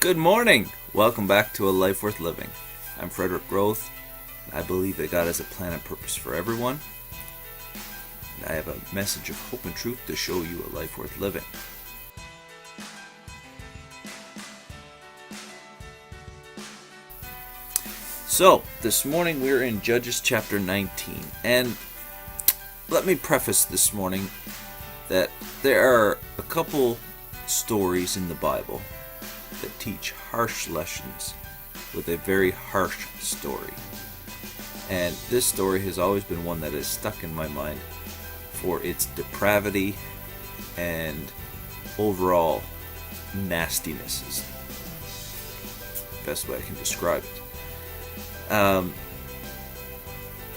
Good morning! Welcome back to A Life Worth Living. I'm Frederick Groth. I believe that God has a plan and purpose for everyone. And I have a message of hope and truth to show you a life worth living. So, this morning we're in Judges chapter 19. And let me preface this morning that there are a couple stories in the Bible that teach harsh lessons with a very harsh story. And this story has always been one that is stuck in my mind for its depravity and overall nastiness is the best way I can describe it.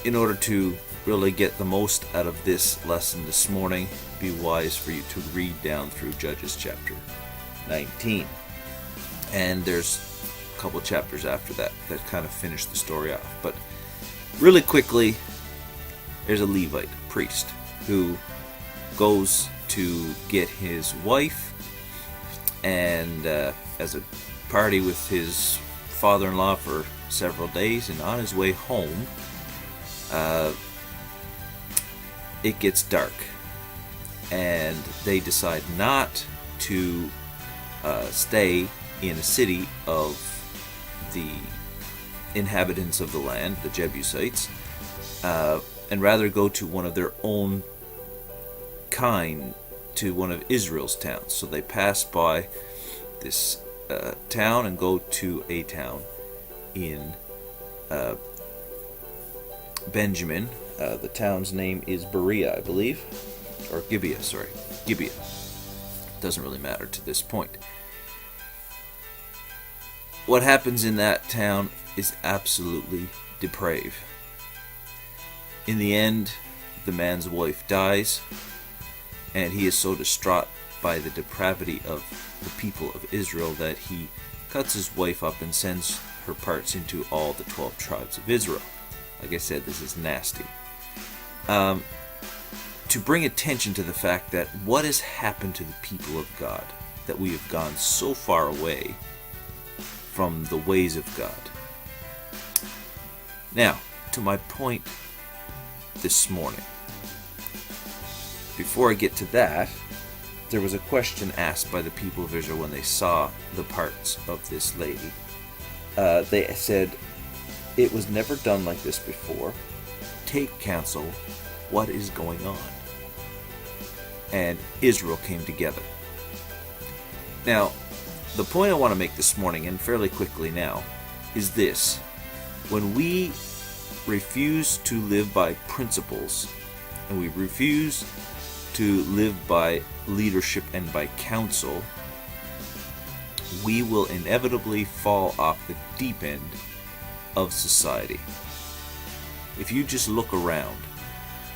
In order to really get the most out of this lesson this morning, it'd be wise for you to read down through Judges chapter 19. And there's a couple chapters after that kind of finish the story off. But really quickly, there's a Levite priest who goes to get his wife and as a party with his father-in-law for several days, and on his way home it gets dark and they decide not to stay in a city of the inhabitants of the land, the Jebusites, and rather go to one of their own kind, to one of Israel's towns. So they pass by this town and go to a town in Benjamin. The town's name is Berea, I believe, or Gibeah. Gibeah. Doesn't really matter to this point. What happens in that town is absolutely depraved. In the end, the man's wife dies, and he is so distraught by the depravity of the people of Israel that he cuts his wife up and sends her parts into all the 12 tribes of Israel. Like I said, this is nasty. To bring attention to the fact that what has happened to the people of God, that we have gone so far away from the ways of God. Now, to my point this morning. Before I get to that, there was a question asked by the people of Israel when they saw the parts of this lady. They said, "It was never done like this before. Take counsel. What is going on?" And Israel came together. Now, the point I want to make this morning, and fairly quickly now, is this. When we refuse to live by principles, and we refuse to live by leadership and by counsel, we will inevitably fall off the deep end of society. If you just look around,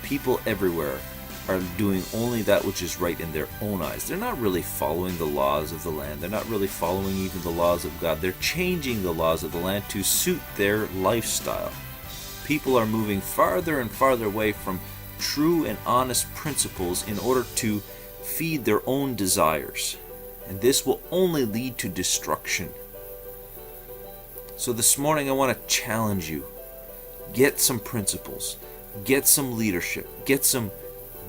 people everywhere are doing only that which is right in their own eyes. They're not really following the laws of the land. They're not really following even the laws of God. They're changing the laws of the land to suit their lifestyle. People are moving farther and farther away from true and honest principles in order to feed their own desires. And this will only lead to destruction. So this morning I want to challenge you. Get some principles. Get some leadership. Get some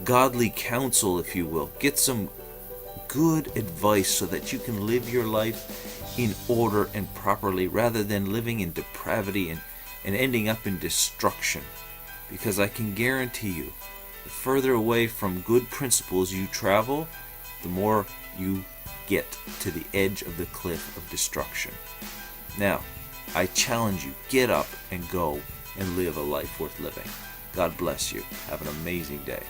godly counsel, if you will. Get some good advice so that you can live your life in order and properly, rather than living in depravity and ending up in destruction. Because I can guarantee you, the further away from good principles you travel, the more you get to the edge of the cliff of destruction. Now, I challenge you, get up and go and live a life worth living. God bless you. Have an amazing day.